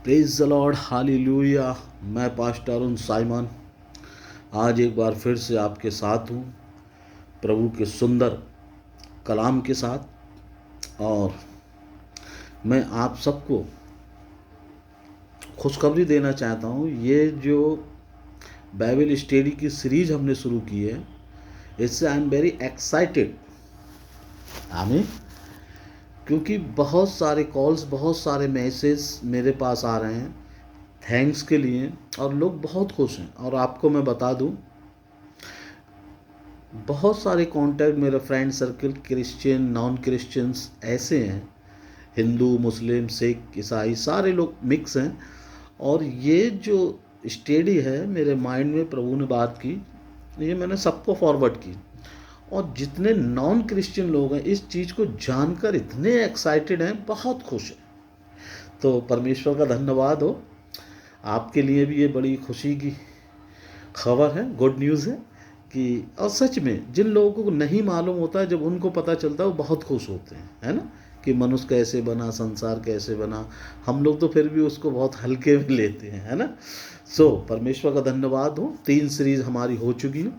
Praise the Lord, hallelujah. मैं pastor Arun Simon आज एक बार फिर से आपके साथ हूँ प्रभु के सुंदर कलाम के साथ। और मैं आप सबको खुशखबरी देना चाहता हूँ। ये जो बाइबल स्टडी की सीरीज हमने शुरू की है, इससे आई एम वेरी एक्साइटेड। आमीन। क्योंकि बहुत सारे कॉल्स, बहुत सारे मैसेज मेरे पास आ रहे हैं थैंक्स के लिए, और लोग बहुत खुश हैं। और आपको मैं बता दूं, बहुत सारे कांटेक्ट मेरे friend circle, Christian, non Christians ऐसे हैं, हिंदू, मुस्लिम, सिख, ईसाई, सारे लोग मिक्स हैं। और ये जो स्टडी है, मेरे माइंड में प्रभु ने बात की, ये मैंने सबको फॉरवर्ड की। और जितने नॉन क्रिश्चियन लोग हैं इस चीज़ को जानकर इतने एक्साइटेड हैं, बहुत खुश हैं। तो परमेश्वर का धन्यवाद हो। आपके लिए भी ये बड़ी खुशी की खबर है, गुड न्यूज़ है कि, और सच में जिन लोगों को नहीं मालूम होता है, जब उनको पता चलता है वो बहुत खुश होते हैं, है ना, कि मनुष्य कैसे बना, संसार कैसे बना। हम लोग तो फिर भी उसको बहुत हल्के में लेते हैं, है ना। परमेश्वर का धन्यवाद हो। 3 सीरीज हमारी हो चुकी है,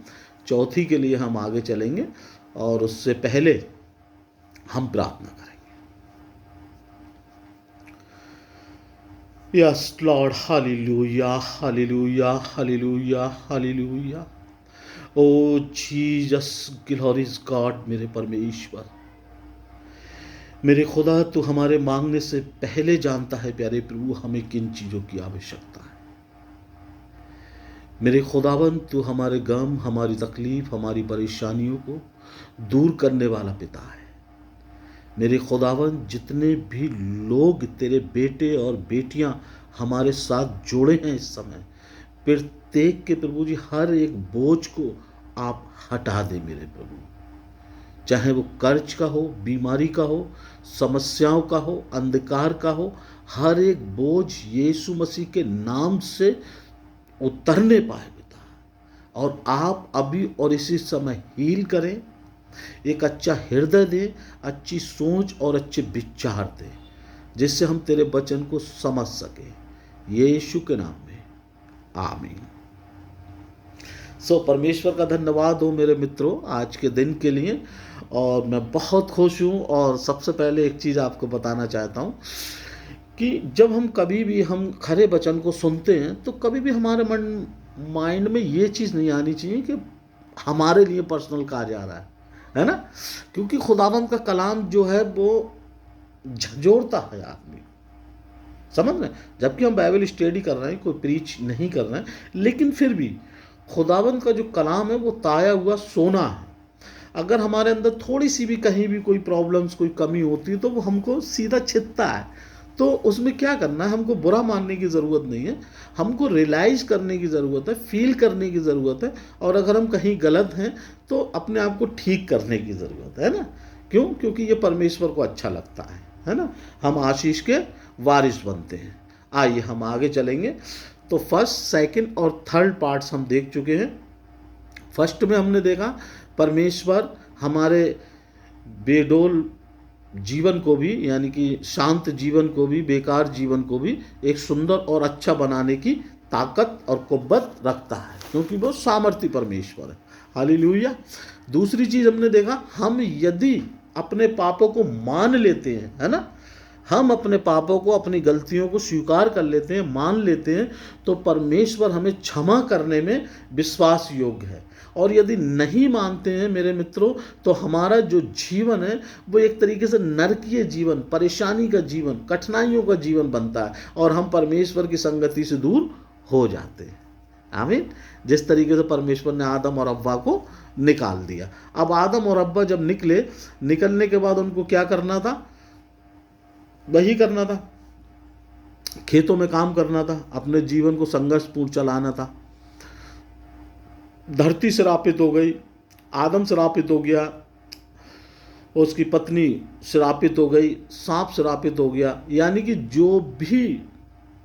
चौथी के लिए हम आगे चलेंगे। और उससे पहले हम प्रार्थना करेंगे। Yes Lord, hallelujah, hallelujah, hallelujah, hallelujah. O Jesus, glories God. मेरे परमेश्वर, मेरे खुदा, तू हमारे मांगने से पहले जानता है प्यारे प्रभु हमें किन चीज़ों की आवश्यकता है। मेरे खुदावन, तू हमारे गम, हमारी तकलीफ, हमारी परेशानियों को दूर करने वाला पिता है। मेरे खुदावन, जितने भी लोग तेरे बेटे और बेटियां हमारे साथ जुड़े हैं इस समय, प्रत्येक के प्रभु जी हर एक बोझ को आप हटा दे मेरे प्रभु। चाहे वो कर्ज का हो, बीमारी का हो, समस्याओं का हो, अंधकार का हो, हर एक बोझ यीशु मसीह के नाम से उतरने पाए पिता। और आप अभी और इसी समय हील करें, एक अच्छा हृदय दे, अच्छी सोच और अच्छे विचार दे, जिससे हम तेरे वचन को समझ सके, यीशु के नाम में, आमीन। परमेश्वर का धन्यवाद हो मेरे मित्रों आज के दिन के लिए। और मैं बहुत खुश हूँ। और सबसे पहले एक चीज़ आपको बताना चाहता हूँ कि जब हम कभी भी हम खरे वचन को सुनते हैं, तो कभी भी हमारे माइंड में ये चीज़ नहीं आनी चाहिए कि हमारे लिए पर्सनल कहा जा रहा है ना। क्योंकि खुदावंद का कलाम जो है वो झंझोड़ता है आदमी, समझ रहे हैं। जबकि हम बाइबल स्टडी कर रहे हैं, कोई प्रीच नहीं कर रहे हैं, लेकिन फिर भी खुदावंद का जो कलाम है वो ताया हुआ सोना है। अगर हमारे अंदर थोड़ी सी भी कहीं भी कोई प्रॉब्लम्स, कोई कमी होती है, तो वो हमको सीधा छिदता है। तो उसमें क्या करना है, हमको बुरा मानने की ज़रूरत नहीं है, हमको रियलाइज़ करने की ज़रूरत है, फील करने की ज़रूरत है। और अगर हम कहीं गलत हैं तो अपने आप को ठीक करने की ज़रूरत है ना। क्यों? क्योंकि ये परमेश्वर को अच्छा लगता है ना। हम आशीष के वारिस बनते हैं। आइए हम आगे चलेंगे। तो फर्स्ट, सेकंड और थर्ड पार्ट्स हम देख चुके हैं। फर्स्ट में हमने देखा परमेश्वर हमारे बेडोल जीवन को भी, यानी कि शांत जीवन को भी, बेकार जीवन को भी एक सुंदर और अच्छा बनाने की ताकत और कुव्वत रखता है, क्योंकि वो सामर्थी परमेश्वर है। हालेलुया। दूसरी चीज़ हमने देखा, हम यदि अपने पापों को मान लेते हैं, है ना, हम अपने पापों को, अपनी गलतियों को स्वीकार कर लेते हैं, मान लेते हैं, तो परमेश्वर हमें क्षमा करने में विश्वास योग्य है। और यदि नहीं मानते हैं मेरे मित्रों, तो हमारा जो जीवन है वो एक तरीके से नरकीय जीवन, परेशानी का जीवन, कठिनाइयों का जीवन बनता है, और हम परमेश्वर की संगति से दूर हो जाते हैं। आमीन। जिस तरीके से परमेश्वर ने आदम और हव्वा को निकाल दिया। अब आदम और हव्वा जब निकलने के बाद उनको क्या करना था? वही करना था, खेतों में काम करना था, अपने जीवन को संघर्षपूर्ण चलाना था। धरती श्रापित हो गई, आदम श्रापित हो गया, उसकी पत्नी श्रापित हो गई, सांप श्रापित हो गया। यानी कि जो भी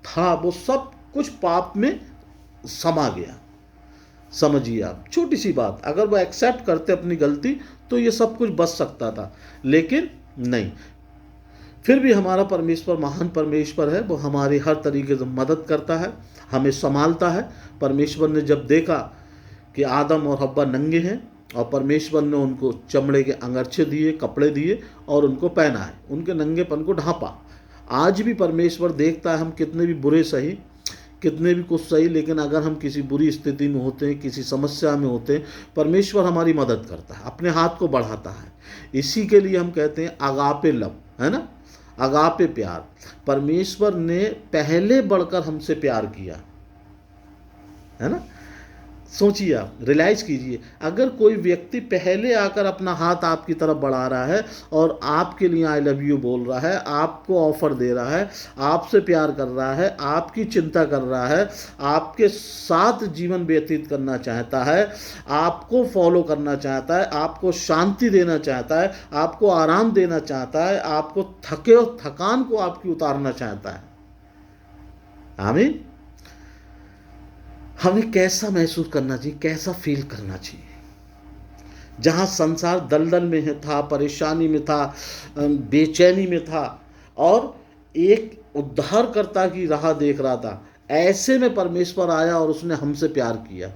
था वो सब कुछ पाप में समा गया। समझिए आप, छोटी सी बात, अगर वो एक्सेप्ट करते अपनी गलती तो ये सब कुछ बच सकता था, लेकिन नहीं। फिर भी हमारा परमेश्वर महान परमेश्वर है, वो हमारी हर तरीके से मदद करता है, हमें संभालता है। परमेश्वर ने जब देखा कि आदम और हव्वा नंगे हैं, और परमेश्वर ने उनको चमड़े के अंगरछे दिए, कपड़े दिए और उनको पहनाए, उनके नंगेपन को ढांपा। आज भी परमेश्वर देखता है, हम कितने भी बुरे सही, कितने भी कुछ सही, लेकिन अगर हम किसी बुरी स्थिति में होते हैं, किसी समस्या में होते हैं, परमेश्वर हमारी मदद करता है, अपने हाथ को बढ़ाता है। इसी के लिए हम कहते हैं अगापे लव, है ना, अगापे प्यार। परमेश्वर ने पहले बढ़कर हमसे प्यार किया, है ना। सोचिए, आप रियलाइज कीजिए, अगर कोई व्यक्ति पहले आकर अपना हाथ आपकी तरफ बढ़ा रहा है और आपके लिए आई लव यू बोल रहा है, आपको ऑफर दे रहा है, आपसे प्यार कर रहा है, आपकी चिंता कर रहा है, आपके साथ जीवन व्यतीत करना चाहता है, आपको फॉलो करना चाहता है, आपको शांति देना चाहता है, आपको आराम देना चाहता है, आपको थकान को आपकी उतारना चाहता है, आमीन। हमें कैसा महसूस करना चाहिए, कैसा फील करना चाहिए? जहाँ संसार दलदल में था, परेशानी में था, बेचैनी में था, और एक उद्धारकर्ता की राह देख रहा था, ऐसे में परमेश्वर आया और उसने हमसे प्यार किया,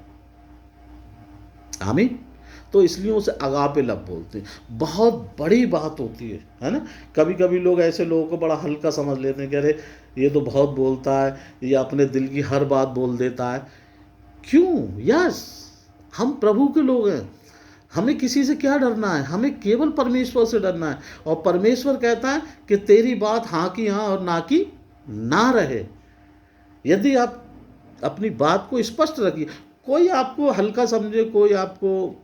आमीन। तो इसलिए उसे अगापे लव बोलते हैं। बहुत बड़ी बात होती है ना। कभी कभी लोग ऐसे लोगों को बड़ा हल्का समझ लेते हैं कि अरे ये तो बहुत बोलता है, ये अपने दिल की हर बात बोल देता है। क्यों? यस, हम प्रभु के लोग हैं, हमें किसी से क्या डरना है, हमें केवल परमेश्वर से डरना है। और परमेश्वर कहता है कि तेरी बात हाँ की हाँ और ना की ना रहे। यदि आप अपनी बात को स्पष्ट रखिए, कोई आपको हल्का समझे, कोई आपको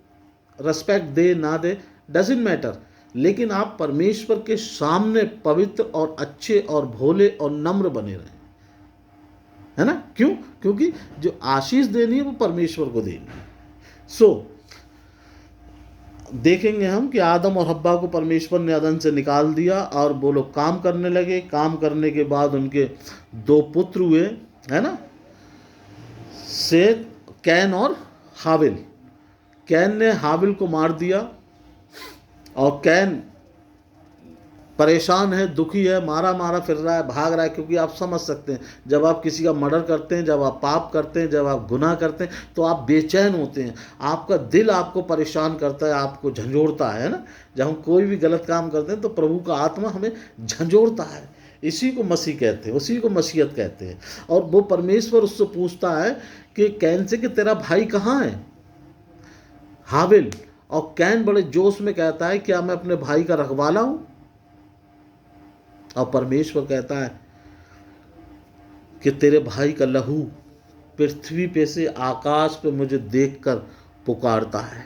रिस्पेक्ट दे ना दे, डजंट मैटर, लेकिन आप परमेश्वर के सामने पवित्र और अच्छे और भोले और नम्र बने रहें, है ना। क्यों? क्योंकि जो आशीष देनी है वो परमेश्वर को देनी है। देखेंगे हम कि आदम और हव्वा को परमेश्वर ने अदन से निकाल दिया और वो लोग काम करने लगे। काम करने के बाद उनके 2 पुत्र हुए, है ना, सेत, कैन और हाबिल। कैन ने हाबिल को मार दिया और कैन परेशान है, दुखी है, मारा मारा फिर रहा है, भाग रहा है। क्योंकि आप समझ सकते हैं, जब आप किसी का मर्डर करते हैं, जब आप पाप करते हैं, जब आप गुनाह करते हैं, तो आप बेचैन होते हैं, आपका दिल आपको परेशान करता है, आपको झंझोड़ता है ना। जब हम कोई भी गलत काम करते हैं तो प्रभु का आत्मा हमें झंझोड़ता है। इसी को मसीह कहते हैं, उसी को मसीहत कहते हैं। और वो परमेश्वर उससे पूछता है कि कैन से कि तेरा भाई कहाँ है, हाबिल। और कैन बड़े जोश में कहता है क्या मैं अपने भाई का रखवाला हूं? और परमेश्वर कहता है कि तेरे भाई का लहू पृथ्वी पे से आकाश पे मुझे देखकर पुकारता है।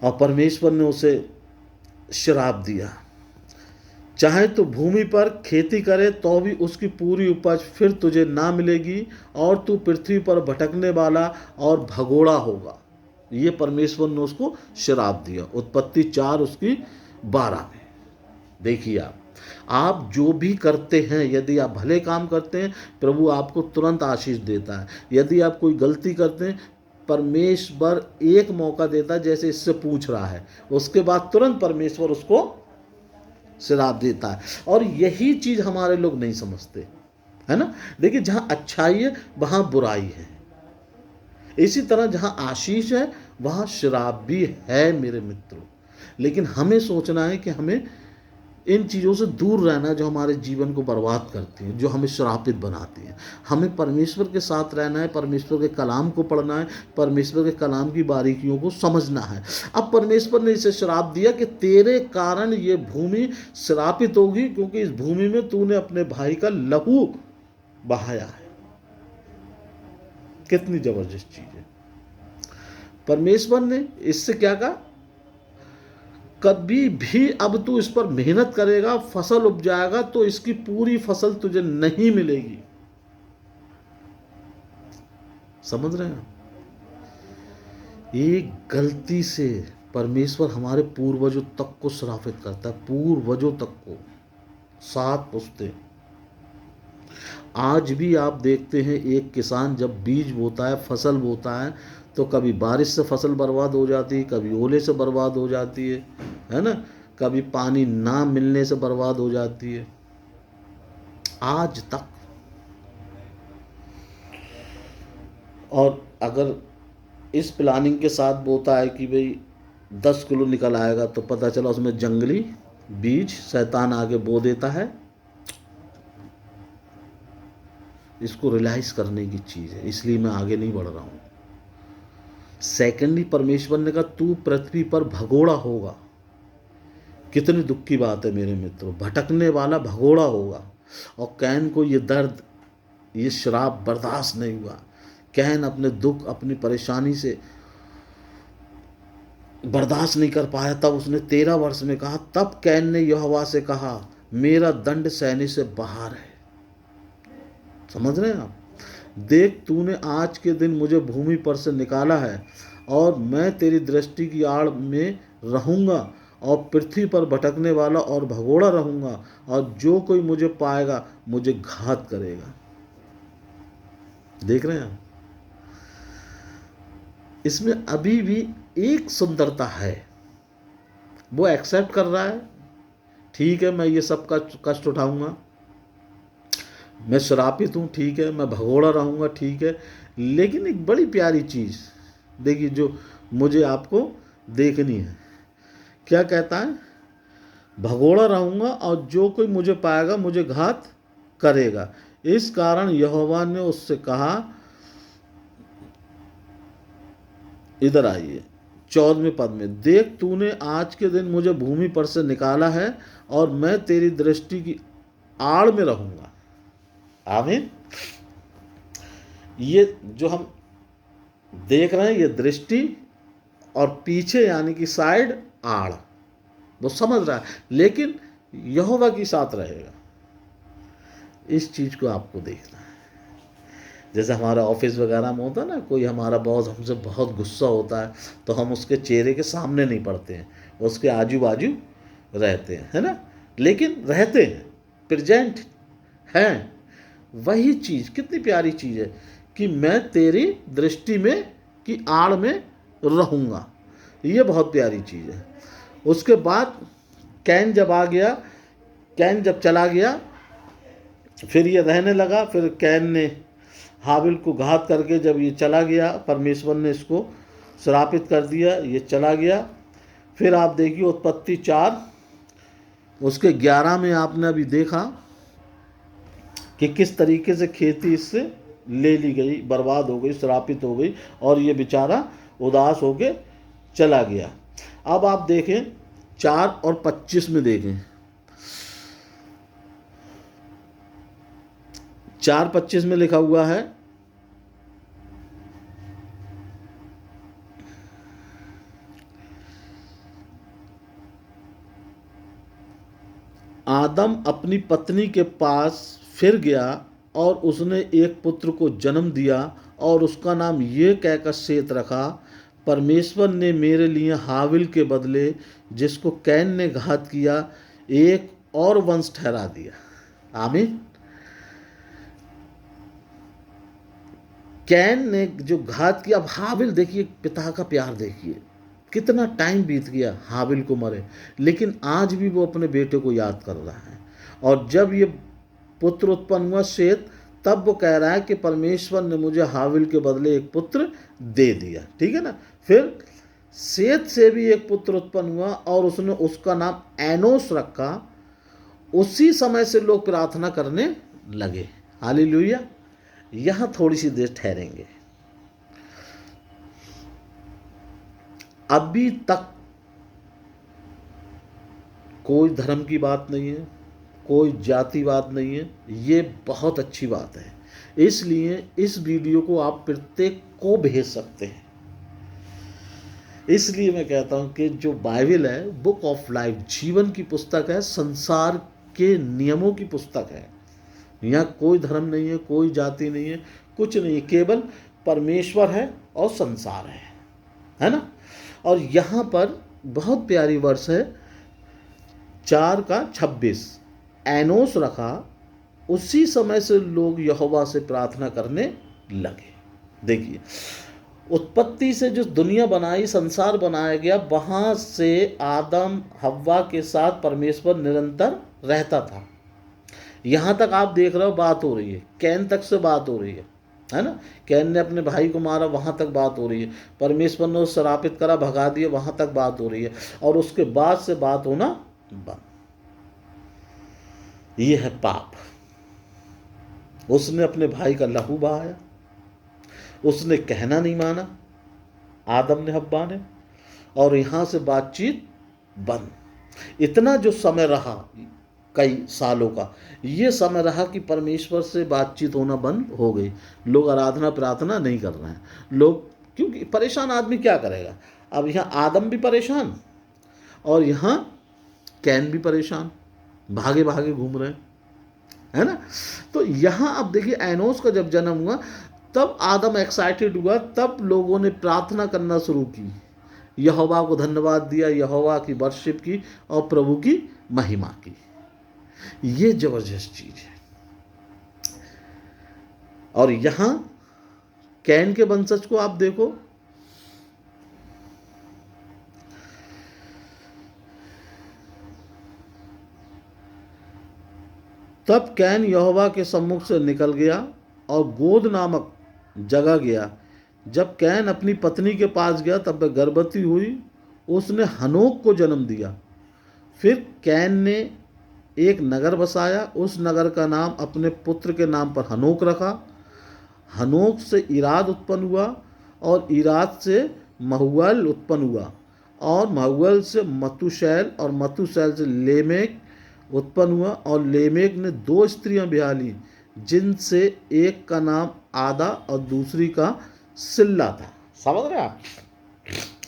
और परमेश्वर ने उसे श्राप दिया, चाहे तो भूमि पर खेती करे तो भी उसकी पूरी उपज फिर तुझे ना मिलेगी, और तू पृथ्वी पर भटकने वाला और भगोड़ा होगा। ये परमेश्वर ने उसको श्राप दिया। उत्पत्ति 4 उसकी 12 में। देखिए, आप जो भी करते हैं, यदि आप भले काम करते हैं, प्रभु आपको तुरंत आशीष देता है। यदि आप कोई गलती करते हैं, परमेश्वर एक मौका देता है, जैसे इससे पूछ रहा है, उसके बाद तुरंत परमेश्वर उसको श्राप देता है। और यही चीज हमारे लोग नहीं समझते, है ना। देखिए, जहां अच्छाई है वहां बुराई है, इसी तरह जहां आशीष है वहां श्राप भी है मेरे मित्रों। लेकिन हमें सोचना है कि हमें इन चीज़ों से दूर रहना है जो हमारे जीवन को बर्बाद करती हैं, जो हमें श्रापित बनाती हैं। हमें परमेश्वर के साथ रहना है, परमेश्वर के कलाम को पढ़ना है, परमेश्वर के कलाम की बारीकियों को समझना है। अब परमेश्वर ने इसे श्राप दिया कि तेरे कारण ये भूमि श्रापित होगी, क्योंकि इस भूमि में तूने अपने भाई का लहू बहाया है। कितनी जबरदस्त चीज है। परमेश्वर ने इससे क्या कहा, कभी भी अब तू इस पर मेहनत करेगा, फसल उपजाएगा, तो इसकी पूरी फसल तुझे नहीं मिलेगी। समझ रहे हैं? एक गलती से परमेश्वर हमारे पूर्वजों तक को श्रापित करता है, पूर्वजों तक को, 7 पुश्ते। आज भी आप देखते हैं, एक किसान जब बीज बोता है, फसल बोता है, तो कभी बारिश से फसल बर्बाद हो जाती है, कभी ओले से बर्बाद हो जाती है ना। कभी पानी ना मिलने से बर्बाद हो जाती है, आज तक। और अगर इस प्लानिंग के साथ बोता है कि भाई 10 किलो निकल आएगा, तो पता चला उसमें जंगली बीज शैतान आगे बो देता है। इसको रियलाइज करने की चीज़ है, इसलिए मैं आगे नहीं बढ़ रहा हूँ। सेकेंडली परमेश्वर ने कहा तू पृथ्वी पर भगोड़ा होगा। कितनी दुख की बात है मेरे मित्रों, भटकने वाला भगोड़ा होगा। और कैन को ये दर्द, ये श्राप बर्दाश्त नहीं हुआ। कैन अपने दुख, अपनी परेशानी से बर्दाश्त नहीं कर पाया। तब उसने 13 वर्ष में कहा, तब कैन ने यहोवा से कहा मेरा दंड सहने से बाहर है। समझ रहे हैं आप? देख तूने आज के दिन मुझे भूमि पर से निकाला है, और मैं तेरी दृष्टि की आड़ में रहूँगा, और पृथ्वी पर भटकने वाला और भगोड़ा रहूँगा, और जो कोई मुझे पाएगा मुझे घात करेगा। देख रहे हैं आप? इसमें अभी भी एक सुंदरता है, वो एक्सेप्ट कर रहा है, ठीक है मैं ये सब का कष्ट उठाऊंगा, मैं श्रापित हूँ, ठीक है मैं भगोड़ा रहूँगा, ठीक है। लेकिन एक बड़ी प्यारी चीज़ देखिए जो मुझे आपको देखनी है। क्या कहता है? भगोड़ा रहूँगा और जो कोई मुझे पाएगा मुझे घात करेगा। इस कारण यहोवा ने उससे कहा, इधर आइए 14वें पद में, देख तूने आज के दिन मुझे भूमि पर से निकाला है, और मैं तेरी दृष्टि की आड़ में रहूँगा। आमीन। ये जो हम देख रहे हैं, ये दृष्टि, और पीछे यानी कि साइड आड़, वो समझ रहा है, लेकिन यहोवा के साथ रहेगा। इस चीज को आपको देखना है। जैसे हमारा ऑफिस वगैरह में होता है ना, कोई हमारा बॉस हमसे बहुत गुस्सा होता है, तो हम उसके चेहरे के सामने नहीं पड़ते हैं, उसके आजू बाजू रहते हैं, है ना, लेकिन रहते हैं, प्रेजेंट हैं। वही चीज़ कितनी प्यारी चीज़ है कि मैं तेरी दृष्टि में की आड़ में रहूँगा। ये बहुत प्यारी चीज़ है। उसके बाद कैन जब आ गया, कैन जब चला गया, फिर ये रहने लगा। फिर कैन ने हाबिल को घात करके जब ये चला गया, परमेश्वर ने इसको श्रापित कर दिया, ये चला गया। फिर आप देखिए उत्पत्ति 4 उसके 11 में आपने अभी देखा कि किस तरीके से खेती इससे ले ली गई, बर्बाद हो गई, श्रापित हो गई, और ये बेचारा उदास होके चला गया। अब आप देखें 4 और 25 में देखें, 4:25 में लिखा हुआ है, आदम अपनी पत्नी के पास फिर गया और उसने एक पुत्र को जन्म दिया और उसका नाम ये कहकर सेत रखा, परमेश्वर ने मेरे लिए हाबिल के बदले जिसको कैन ने घात किया एक और वंश ठहरा दिया। आमीन। कैन ने जो घात किया, अब हाबिल देखिए, पिता का प्यार देखिए, कितना टाइम बीत गया हाबिल को मरे, लेकिन आज भी वो अपने बेटे को याद कर रहा है। और जब ये पुत्र उत्पन्न हुआ शेत, तब वो कह रहा है कि परमेश्वर ने मुझे हाबिल के बदले एक पुत्र दे दिया, ठीक है ना। फिर शेत से भी एक पुत्र उत्पन्न हुआ और उसने उसका नाम एनोस रखा। उसी समय से लोग प्रार्थना करने लगे। हालेलुया। यहाँ थोड़ी सी देर ठहरेंगे। अभी तक कोई धर्म की बात नहीं है, कोई जातिवाद नहीं है, ये बहुत अच्छी बात है। इसलिए इस वीडियो को आप प्रत्येक को भेज सकते हैं। इसलिए मैं कहता हूं कि जो बाइबल है बुक ऑफ लाइफ, जीवन की पुस्तक है, संसार के नियमों की पुस्तक है। यहाँ कोई धर्म नहीं है, कोई जाति नहीं है, कुछ नहीं है, केवल परमेश्वर है और संसार है ना। और यहाँ पर बहुत प्यारी वर्ष है 4:26, एनोस रखा, उसी समय से लोग यहोवा से प्रार्थना करने लगे। देखिए, उत्पत्ति से जो दुनिया बनाई, संसार बनाया गया, वहाँ से आदम हव्वा के साथ परमेश्वर निरंतर रहता था। यहाँ तक आप देख रहे हो बात हो रही है, कैन तक से बात हो रही है ना। कैन ने अपने भाई को मारा, वहाँ तक बात हो रही है। परमेश्वर ने उसे श्रापित करा, भगा दिया, वहाँ तक बात हो रही है। और उसके बाद से बात होना बंद। ये है पाप। उसने अपने भाई का लहू बहाया, उसने कहना नहीं माना, आदम ने, हव्वा ने, और यहाँ से बातचीत बंद। इतना जो समय रहा, कई सालों का ये समय रहा कि परमेश्वर से बातचीत होना बंद हो गई। लोग आराधना प्रार्थना नहीं कर रहे हैं लोग, क्योंकि परेशान आदमी क्या करेगा। अब यहाँ आदम भी परेशान और यहाँ कैन भी परेशान, भागे भागे घूम रहे हैं, है ना। तो यहाँ अब देखिए, एनोस का जब जन्म हुआ तब आदम एक्साइटेड हुआ, तब लोगों ने प्रार्थना करना शुरू की, यहोवा को धन्यवाद दिया, यहोवा की वर्शिप की और प्रभु की महिमा की। ये जबरदस्त चीज है। और यहां कैन के वंशज को आप देखो, तब कैन यहोवा के सम्मुख से निकल गया और गोद नामक जगह गया। जब कैन अपनी पत्नी के पास गया तब वह गर्भवती हुई, उसने हनोक को जन्म दिया। फिर कैन ने एक नगर बसाया, उस नगर का नाम अपने पुत्र के नाम पर हनोक रखा। हनोक से इराद उत्पन्न हुआ और इराद से महुएल उत्पन्न हुआ और महुएल से मतुशैल और मतुशैल से लेमेक उत्पन्न हुआ। और लेमेक ने 2 स्त्रियां ब्याह ली, जिनसे एक का नाम आदा और दूसरी का सिल्ला था। समझ रहे आप।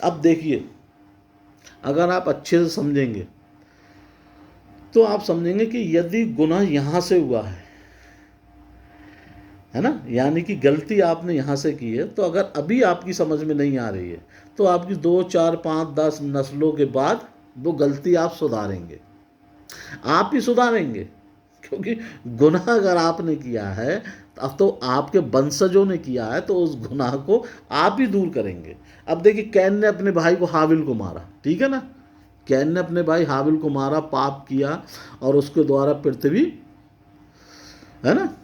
अब देखिए, अगर आप अच्छे से समझेंगे तो आप समझेंगे कि यदि गुनाह यहाँ से हुआ है ना, यानी कि गलती आपने यहाँ से की है, तो अगर अभी आपकी समझ में नहीं आ रही है तो आपकी 2, 4, 5, 10 नस्लों के बाद वो गलती आप सुधारेंगे, आप ही सुधारेंगे। क्योंकि गुनाह अगर आपने किया है अब तो आपके वंशजों ने किया है, तो उस गुनाह को आप ही दूर करेंगे। अब देखिए, कैन ने अपने भाई को हाबिल को मारा, ठीक है ना। कैन ने अपने भाई हाबिल को मारा, पाप किया और उसके द्वारा पृथ्वी, है ना,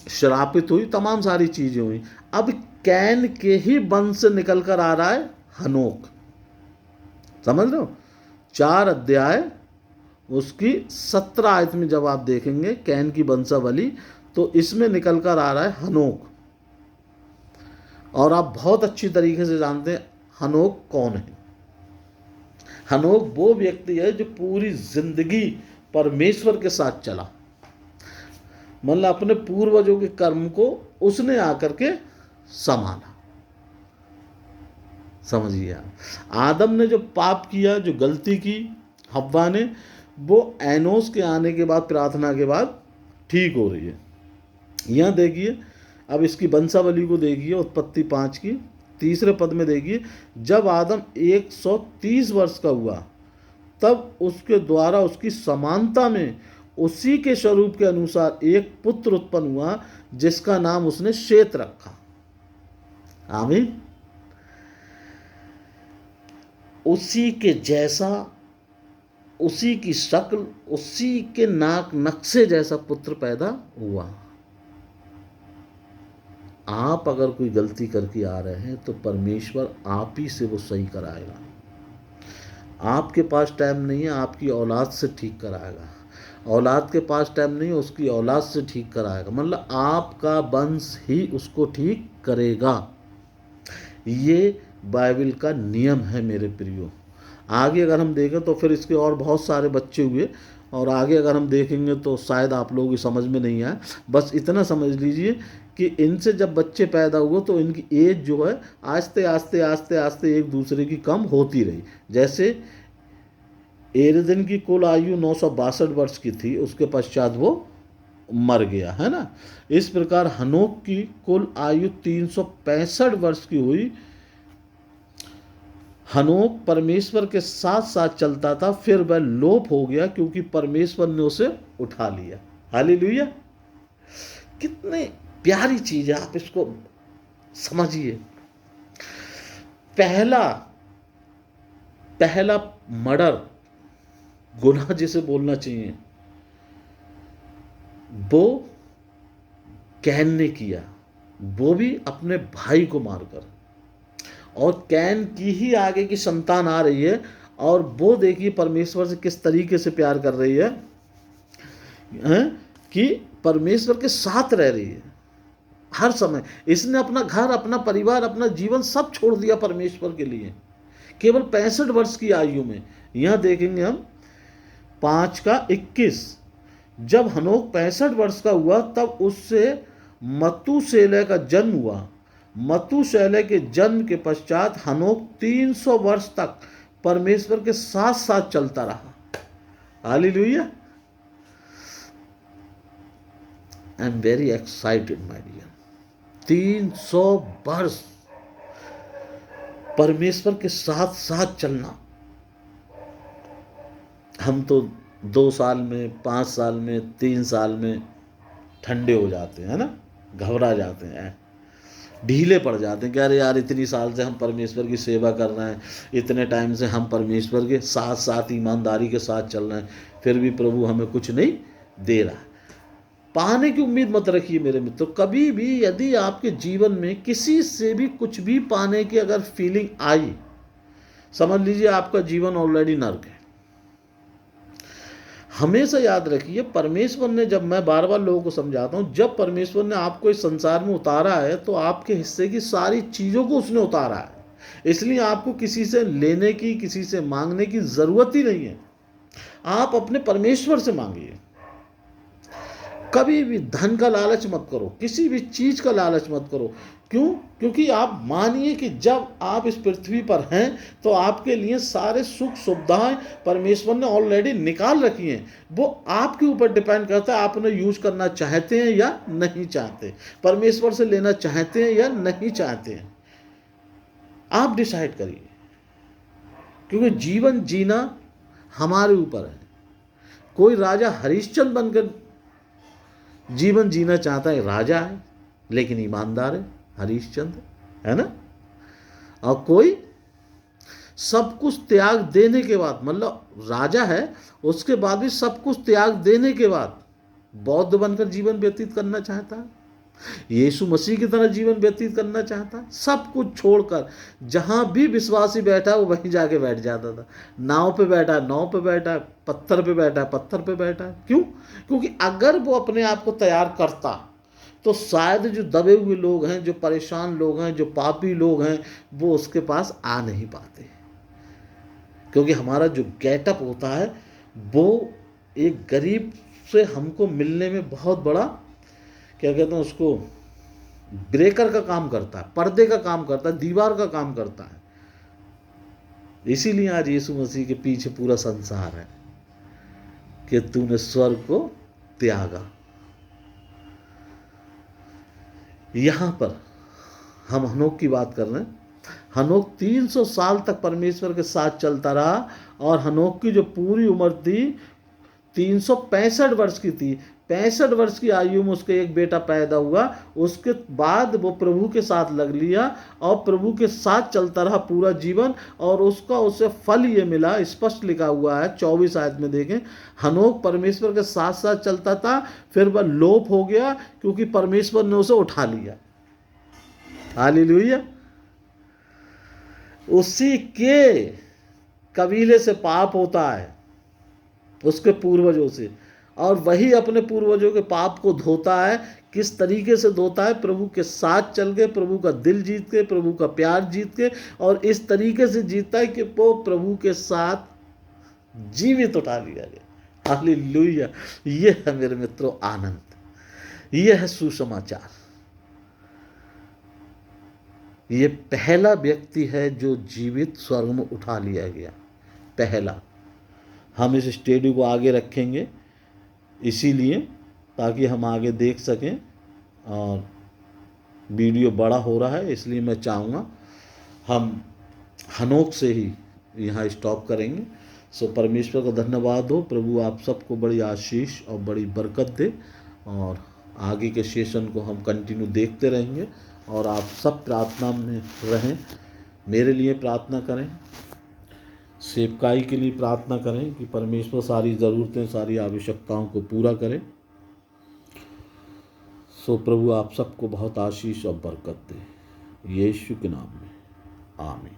श्रापित हुई, तमाम सारी चीजें हुई। अब कैन के ही वंश से निकल कर आ रहा है हनोक। समझ रहे हो। 4 अध्याय उसकी 17 आयत में जब आप देखेंगे कैन की वंशावली, तो इसमें निकल कर आ रहा है हनोक। और आप बहुत अच्छी तरीके से जानते हैं हनोक कौन है। हनोक वो व्यक्ति है जो पूरी जिंदगी परमेश्वर के साथ चला, मतलब अपने पूर्वजों के कर्म को उसने आकर के संभाला। समझिए आप, आदम ने जो पाप किया, जो गलती की हव्वा ने, वो एनोस के आने के बाद, प्रार्थना के बाद ठीक हो रही है। यहाँ देखिए, अब इसकी वंशावली को देखिए, उत्पत्ति 5 की 3 पद में देखिए, जब आदम 130 वर्ष का हुआ तब उसके द्वारा उसकी समानता में उसी के स्वरूप के अनुसार एक पुत्र उत्पन्न हुआ, जिसका नाम उसने शेत रखा। आमीन। उसी के जैसा, उसी की शक्ल, उसी के नाक नक्शे जैसा पुत्र पैदा हुआ। आप अगर कोई गलती करके आ रहे हैं तो परमेश्वर आप ही से वो सही कराएगा। आपके पास टाइम नहीं है, आपकी औलाद से ठीक कराएगा। औलाद के पास टाइम नहीं है, उसकी औलाद से ठीक कराएगा। मतलब आपका वंश ही उसको ठीक करेगा। ये बाइबल का नियम है मेरे प्रियो। आगे अगर हम देखें तो फिर इसके और बहुत सारे बच्चे हुए, और आगे अगर हम देखेंगे तो शायद आप लोगों की समझ में नहीं आए। बस इतना समझ लीजिए कि इनसे जब बच्चे पैदा हुए तो इनकी एज जो है आस्ते आस्ते आस्ते आस्ते एक दूसरे की कम होती रही। जैसे एरेदिन की कुल आयु 962 वर्ष की थी, उसके पश्चात वो मर गया, है ना। इस प्रकार हनोक की कुल आयु 365 वर्ष की हुई। हनोक परमेश्वर के साथ साथ चलता था, फिर वह लोप हो गया क्योंकि परमेश्वर ने उसे उठा लिया। हालेलुया। कितने प्यारी चीज है, आप इसको समझिए। पहला पहला मर्डर, गुनाह जिसे बोलना चाहिए, वो कैन ने किया, वो भी अपने भाई को मारकर। और कैन की ही आगे की संतान आ रही है, और वो देखिए परमेश्वर से किस तरीके से प्यार कर रही है, कि परमेश्वर के साथ रह रही है हर समय। इसने अपना घर, अपना परिवार, अपना जीवन सब छोड़ दिया परमेश्वर के लिए, केवल 65 वर्ष की आयु में। यहां देखेंगे हम 5:21, जब हनोक 65 वर्ष का हुआ तब उससे मतूशेलह का जन्म हुआ। मतूशेलह के जन्म के पश्चात हनोक 300 वर्ष तक परमेश्वर के साथ साथ चलता रहा। Hallelujah. I am very excited my dear. 300 वर्ष परमेश्वर के साथ साथ चलना। हम तो 2 साल में, 5 साल में, 3 साल में ठंडे हो जाते हैं ना, घबरा जाते हैं, ढीले पड़ जाते हैं कि अरे यार इतनी साल से हम परमेश्वर की सेवा कर रहे हैं, इतने टाइम से हम परमेश्वर के साथ साथ ईमानदारी के साथ चल रहे हैं, फिर भी प्रभु हमें कुछ नहीं दे रहा है। पाने की उम्मीद मत रखिए मेरे मित्रों। कभी भी यदि आपके जीवन में किसी से भी कुछ भी पाने की अगर फीलिंग आई, समझ लीजिए आपका जीवन ऑलरेडी नर्क है। हमेशा याद रखिए, परमेश्वर ने, जब मैं बार बार लोगों को समझाता हूं, जब परमेश्वर ने आपको इस संसार में उतारा है तो आपके हिस्से की सारी चीज़ों को उसने उतारा है। इसलिए आपको किसी से लेने की, किसी से मांगने की ज़रूरत ही नहीं है। आप अपने परमेश्वर से मांगिए। कभी भी धन का लालच मत करो, किसी भी चीज़ का लालच मत करो। क्यों? क्योंकि आप मानिए कि जब आप इस पृथ्वी पर हैं तो आपके लिए सारे सुख सुविधाएं परमेश्वर ने ऑलरेडी निकाल रखी हैं। वो आपके ऊपर डिपेंड करता है, आप उन्हें यूज करना चाहते हैं या नहीं चाहते, परमेश्वर से लेना चाहते हैं या नहीं चाहते हैं। आप डिसाइड करिए, क्योंकि जीवन जीना हमारे ऊपर है। कोई राजा हरिश्चंद्र बनकर जीवन जीना चाहता है, राजा है लेकिन ईमानदार है, हरिश्चंद्र है ना। और कोई सब कुछ त्याग देने के बाद, मतलब राजा है उसके बाद भी सब कुछ त्याग देने के बाद बौद्ध बनकर जीवन व्यतीत करना चाहता है, यीशु मसीह की तरह जीवन व्यतीत करना चाहता है। सब कुछ छोड़कर जहां भी विश्वासी बैठा वो वहीं जाके बैठ जाता था। नाव पे बैठा, नाव पे बैठा, पत्थर पे बैठा, पत्थर पे बैठा। क्यों? क्योंकि अगर वो अपने आप को तैयार करता तो शायद जो दबे हुए लोग हैं, जो परेशान लोग हैं, जो पापी लोग हैं, वो उसके पास आ नहीं पाते। क्योंकि हमारा जो गेटअप होता है वो एक गरीब से हमको मिलने में बहुत बड़ा, क्या कहते हैं उसको, ब्रेकर का काम करता है, पर्दे का काम करता है, दीवार का काम करता है। इसीलिए आज यीशु मसीह के पीछे पूरा संसार है कि तूने स्वर्ग को त्यागा। यहां पर हम हनोक की बात कर रहे हैं। हनोक 300 साल तक परमेश्वर के साथ चलता रहा, और हनोक की जो पूरी उम्र थी 365 वर्ष की थी। 65 वर्ष की आयु में उसका एक बेटा पैदा हुआ। उसके बाद वो प्रभु के साथ लग लिया और प्रभु के साथ चलता रहा पूरा जीवन, और उससे फल ये मिला। स्पष्ट लिखा हुआ है 24 आयत में देखें, हनोक परमेश्वर के साथ साथ चलता था, फिर वह लोप हो गया क्योंकि परमेश्वर ने उसे उठा लिया। हालेलुया। उसी के कबीले से पाप होता है, उसके पूर्वजों से, और वही अपने पूर्वजों के पाप को धोता है। किस तरीके से धोता है? प्रभु के साथ चल के, प्रभु का दिल जीत के, प्रभु का प्यार जीत के, और इस तरीके से जीतता है कि वो प्रभु के साथ जीवित उठा लिया गया। हालेलुया। ये है मेरे मित्रों आनंद, ये है सुसमाचार। ये पहला व्यक्ति है जो जीवित स्वर्ग में उठा लिया गया, पहला। हम इस स्टडी को आगे रखेंगे इसीलिए ताकि हम आगे देख सकें, और वीडियो बड़ा हो रहा है इसलिए मैं चाहूँगा हम हनोक से ही यहाँ स्टॉप करेंगे। सो परमेश्वर का धन्यवाद हो। प्रभु आप सबको बड़ी आशीष और बड़ी बरकत दे, और आगे के सेशन को हम कंटिन्यू देखते रहेंगे, और आप सब प्रार्थना में रहें मेरे लिए प्रार्थना करें, सेवकाई के लिए प्रार्थना करें कि परमेश्वर सारी ज़रूरतें, सारी आवश्यकताओं को पूरा करे। सो प्रभु आप सबको बहुत आशीष और बरकत दे, यीशु के नाम में, आमीन।